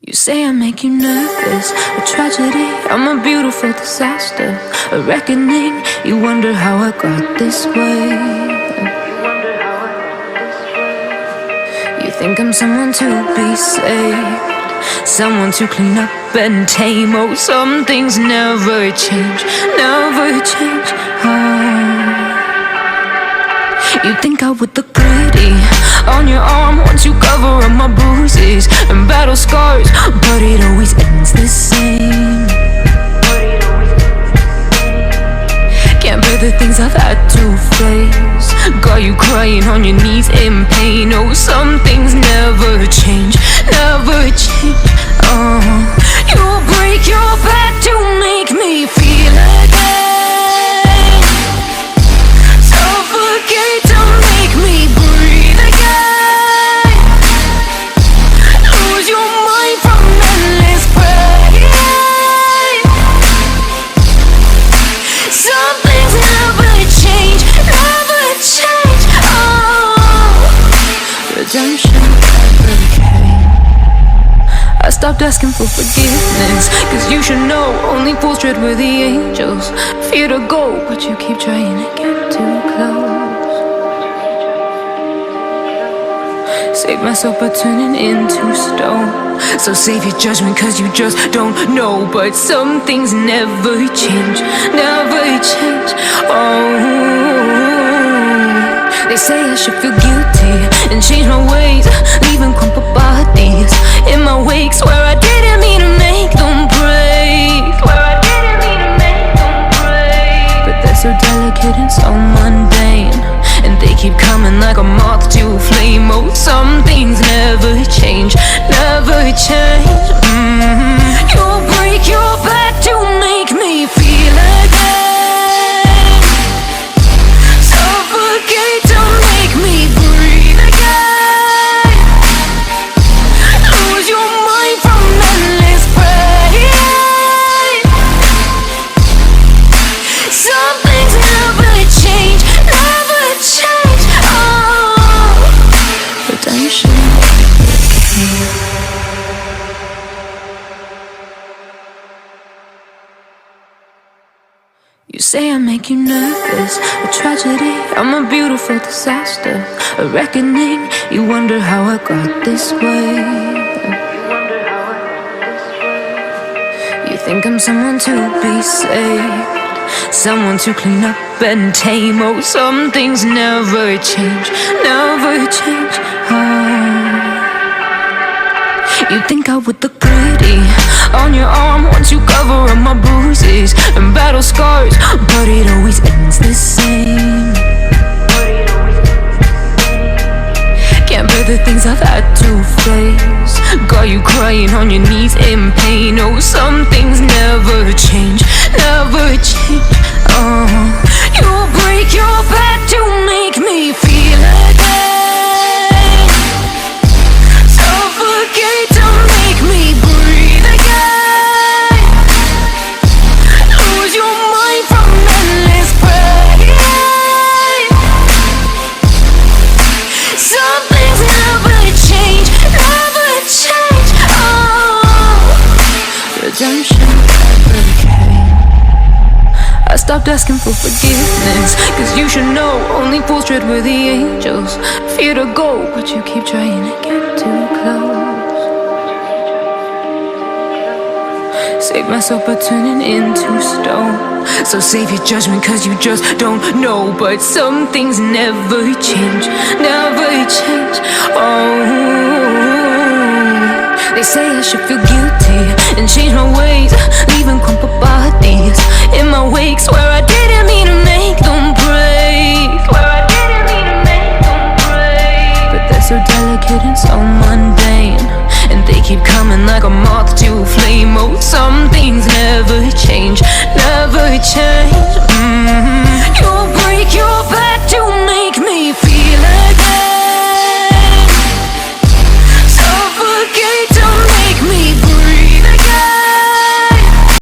You say I make you nervous, a tragedy, I'm a beautiful disaster, a reckoning. You wonder how I got this way. You think I'm someone to be saved, someone to clean up and tame. Oh, some things never change, never change. You think I would look pretty on your arm once you cover up my bruises and battle scars, but it always ends the same. Can't bear the things I've had to face, got you crying on your knees in pain. Oh, some things never change, never change. You'll break your back to make me feel again, suffocate to make me breathe again, lose your mind from endless pain. Some things never change, never change. Redemption never came. I stopped asking for forgiveness, cause you should know only fools tread where the angels fear to go, but you keep trying to get too close. Save myself by turning into stone, so save your judgment cause you just don't know. But some things never change, never change. They say I should feel guilty and change my ways, leaving crumpled bodies in my wake. Swear I didn't mean to make them break, but they're so delicate and so mundane, and they keep coming like a moth to a flame. Oh, some things never change, never change. You'll break your back to make me feel again, suffocate to make me breathe again, lose your mind from endless pain. Some things never change, never change. Redemption. You say I make you nervous, a tragedy, I'm a beautiful disaster, a reckoning. You wonder how I got this way. You think I'm someone to be saved, someone to clean up and tame. Oh, some things never change, never change. You think I would look pretty on your arm once you cover up my bruises and battle scars, but it always ends the same. Can't bear the things I've had to face, got you crying on your knees in pain. Oh, some things never change, never change. You'll break your back to make me feel again, suffocate to make me breathe again, lose your mind from endless pain. Some things never change, never change. Redemption never came. I stopped asking for forgiveness, cause you should know only fools tread where the angels fear to go, but you keep trying to get too close. Save myself by turning into stone, so save your judgment cause you just don't know. But some things never change, never change. They say I should feel guilty and change my ways, leaving crumpled bodies in my wake. Swear I didn't mean to make them break, but they're so delicate and so mundane, and they keep coming like a moth to a flame. Oh, some things never change, never change.